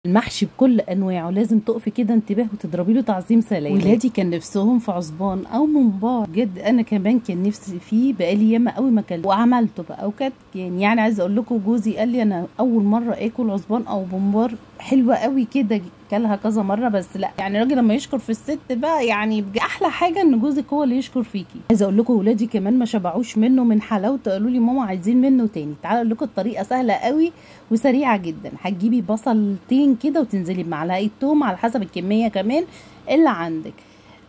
المحشي بكل انواعه لازم تقفي كده انتباه وتضربي له تعظيم سلام. ولادي كان نفسهم في عصبان او ممبار، بجد انا كمان كان نفسي فيه بقالي ياما قوي ما اكلته وعملته بقى، وكانت يعني عايزه اقول لكم جوزي قال لي انا اول مره اكل عصبان او ممبار حلوه قوي كده، كلها كذا مره. بس لا يعني الراجل لما يشكر في الست بقى يعني احلى حاجه ان جوزك هو اللي يشكر فيكي. عايزه اقول لكم ولادي كمان ما شبعوش منه من حلاوته، قالوا لي ماما عايزين منه تاني. تعالوا اقول لكم الطريقه سهله قوي وسريعه جدا. هتجيبي بصلتين كده وتنزلي بمعلقه توم على حسب الكميه كمان اللي عندك،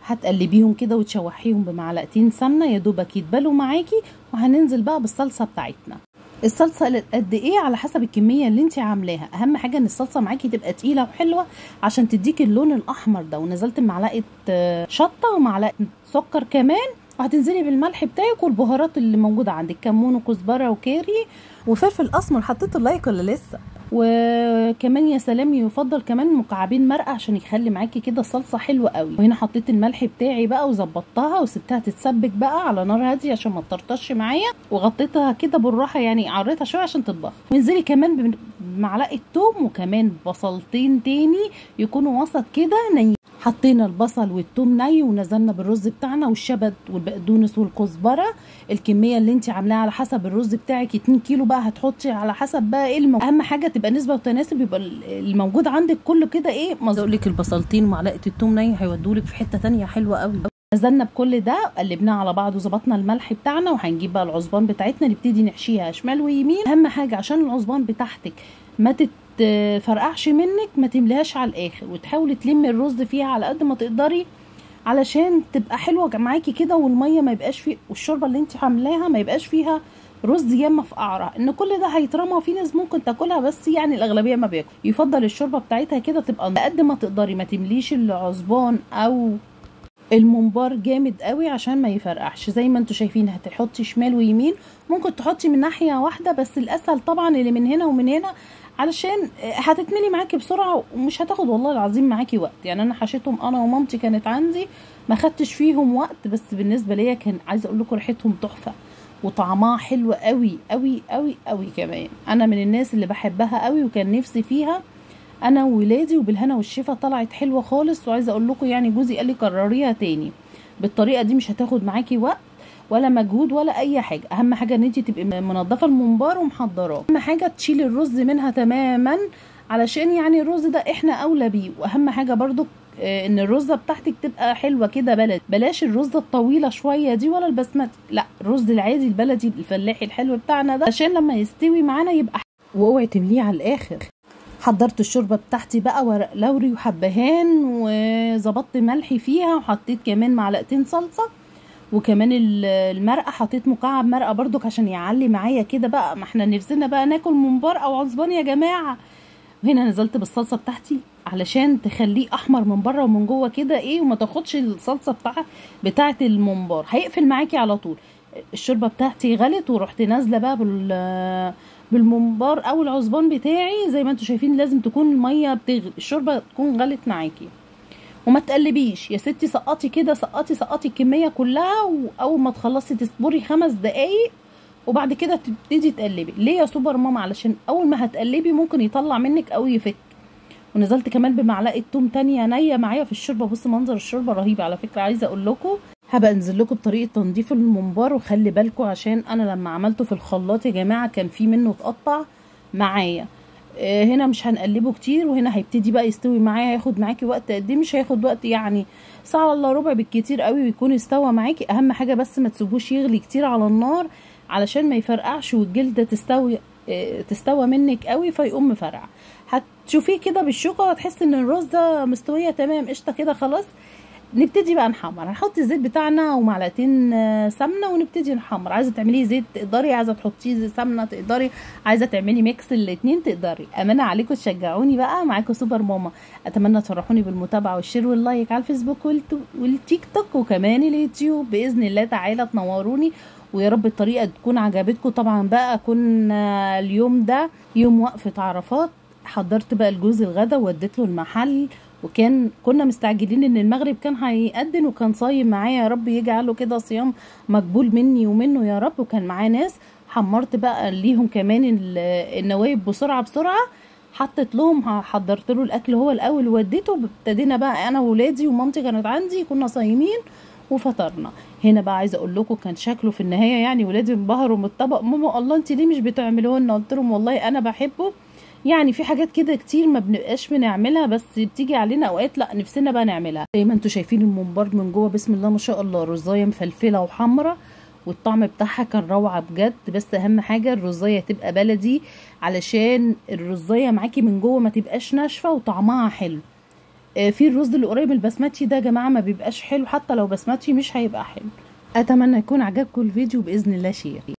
هتقلبيهم كده وتشوحيهم بمعلقتين سمنه يا دوبك يتبلوا معاكي، وهننزل بقى بالصلصه بتاعتنا. الصلصه قد ايه على حسب الكميه اللي انت عاملاها، اهم حاجه ان الصلصه معاكي تبقى تقيله وحلوه عشان تديكي اللون الاحمر ده. ونزلت بمعلقه شطه ومعلقه سكر كمان، وهتنزلي بالملح بتاعك والبهارات اللي موجوده عندك، كمون وكزبره وكاري وفلفل اسمر. حطيتوا اللايك ولا لسه؟ وكمان يا سلام يفضل كمان مكعبين مرقه عشان يخلي معاكي كده الصلصه حلوه قوي. وهنا حطيت الملح بتاعي بقى وظبطتها وسبتها تتسبك بقى على نار هاديه عشان ما تطرطش معايا، وغطيتها كده بالراحه يعني عريتها شويه عشان تطبخ. وانزلي كمان بمعلقه توم وكمان بصلتين تاني يكونوا وسط كده ني. حطينا البصل والثوم ني ونزلنا بالرز بتاعنا والشبت والبقدونس والكزبره. الكميه اللي انت عاملاها على حسب الرز بتاعك 2 كيلو بقى هتحطي على حسب بقى ايه اهم حاجه تبقى نسبه وتناسب، يبقى الموجود عندك كله كده ايه مظبوط. لك البصلتين ومعلقه الثوم ني هيودولك في حته تانية حلوه قوي. نزلنا بكل ده قلبناه على بعض وظبطنا الملح بتاعنا، وهنجيب بقى العصبان بتاعتنا نبتدي نحشيها شمال ويمين. اهم حاجه عشان العصبان بتاعتك ما تفرقعش منك ما تمليهاش على الاخر، وتحاولي تلمي الرز فيها على قد ما تقدري علشان تبقى حلوه معاكي كده، والميه ما يبقاش فيه والشوربه اللي انت عاملاها ما يبقاش فيها رز ياما في قعره، ان كل ده هيترمى وفي ناس ممكن تاكلها بس يعني الاغلبيه ما بياكل. يفضل الشوربه بتاعتها كده تبقى على قد ما تقدري، ما تمليش العصبان او الممبار جامد قوي عشان ما يفرقعش. زي ما انتوا شايفين هتحطي شمال ويمين، ممكن تحطي من ناحيه واحده بس الاسهل طبعا اللي من هنا ومن هنا علشان هتتملي معاكي بسرعه ومش هتاخد والله العظيم معاكي وقت. يعني انا حشيتهم انا ومامتي كانت عندي ما خدتش فيهم وقت، بس بالنسبه ليا كان عايزه اقول لكم ريحتهم تحفه وطعمها حلو قوي قوي قوي قوي. كمان انا من الناس اللي بحبها قوي وكان نفسي فيها انا وولادي، وبالهنا والشفا طلعت حلوه خالص. وعايزه اقول لكم يعني جوزي قال لي كرريها تاني بالطريقه دي، مش هتاخد معاكي وقت ولا مجهود ولا اي حاجه. اهم حاجه ان انت تبقي منضفه الممبار ومحضراه. اهم حاجه تشيلي الرز منها تماما علشان يعني الرز ده احنا اولى بيه. واهم حاجه برضو ان الرزه بتاعتك تبقى حلوه كده بلدي، بلاش الرزه الطويله شويه دي ولا البسمتي، لا الرز العادي البلدي الفلاحي الحلو بتاعنا ده عشان لما يستوي معانا يبقى واوعي تمليه على الاخر. حضرت الشوربه بتاعتي بقى ورق لوري وحبهان وظبطت ملحي فيها، وحطيت كمان معلقتين صلصه، وكمان المرقه حطيت مكعب مرقه برضك عشان يعلي معايا كده بقى، ما احنا نفسنا بقى ناكل ممبار او عصبان يا جماعه. وهنا نزلت بالصلصه بتاعتي علشان تخليه احمر من بره ومن جوه كده ايه، وما تاخدش الصلصه بتاعه الممبار هيقفل معاكي على طول. الشوربه بتاعتي غلت ورحت نازله بقى بالممبار او العصبان بتاعي. زي ما انتم شايفين لازم تكون الميه بتغلي، الشوربه تكون غلت معاكي، وما تقلبيش يا ستي، سقطي كده سقطي الكميه كلها، واول ما تخلصي تصبري 5 دقايق وبعد كده تبتدي تقلبي. ليه يا سوبر ماما؟ علشان اول ما هتقلبي ممكن يطلع منك او يفك. ونزلت كمان بمعلقه توم تانية نيه معايا في الشوربه. بص منظر الشوربه رهيب على فكره. عايزه اقول لكم هبقى انزل لكم بطريقه تنظيف الممبار، وخلي بالكم عشان انا لما عملته في الخلاط يا جماعه كان في منه اتقطع معايا. هنا مش هنقلبه كتير، وهنا هيبتدي بقى يستوي معايا. هياخد معاكي وقت قد ايه؟ مش هياخد وقت يعني ساعه الا ربع بالكتير قوي ويكون استوى معاكي. اهم حاجه بس ما تسيبوش يغلي كتير على النار علشان ما يفرقعش والجلده تستوى منك قوي فيقوم مفرقع. هتشوفيه كده بالشوكه وهتحسي ان الرز ده مستويه تمام قشطه كده خلاص. نبتدي بقى نحمر. هنحط الزيت بتاعنا ومعلقتين سمنه ونبتدي نحمر. عايزه تعمليه زيت تقدري، عايزه تحطيه سمنه تقدري، عايزه تعملي ميكس الاتنين تقدري. امانه عليكم تشجعوني بقى معاكم سوبر ماما. اتمنى تفرحوني بالمتابعه والشير واللايك على الفيسبوك والتيك توك وكمان اليوتيوب. باذن الله تعالى تنوروني، ويا رب الطريقه تكون عجبتكم. طبعا بقى كنا اليوم ده يوم وقفه عرفات، حضرت بقى الجوز الغدا ووديت له المحل، كنا مستعجلين ان المغرب كان هيأذن، وكان صايم معايا. يا رب يجعله كده صيام مقبول مني ومنه يا رب. وكان معاه ناس، حمرت بقى ليهم كمان النوايب بسرعه حطيت لهم، حضرت له الاكل هو الاول وديته. ابتدينا بقى انا وولادي ومامتي كانت عندي، كنا صايمين وفطرنا. هنا بقى عايزه اقول لكم كان شكله في النهايه يعني ولادي انبهروا من الطبق. ماما الله انت ليه مش بتعملوه لنا؟ قلت لهم والله انا بحبه، يعني في حاجات كده كتير ما بنبقاش بنعملها بس بتيجي علينا اوقات لا نفسنا بقى نعملها. زي ما انتم شايفين الممبار من جوه بسم الله ما شاء الله، رزايه مفلفله وحمرا، والطعم بتاعها كان روعه بجد. بس اهم حاجه الرزايه تبقى بلدي، علشان الرزايه معاكي من جوه ما تبقاش ناشفه وطعمها حلو. في الرز اللي قريب من البسمتي ده يا جماعه ما بيبقاش حلو، حتى لو بسمتي مش هيبقى حلو. اتمنى يكون عجبكم الفيديو، باذن الله شير.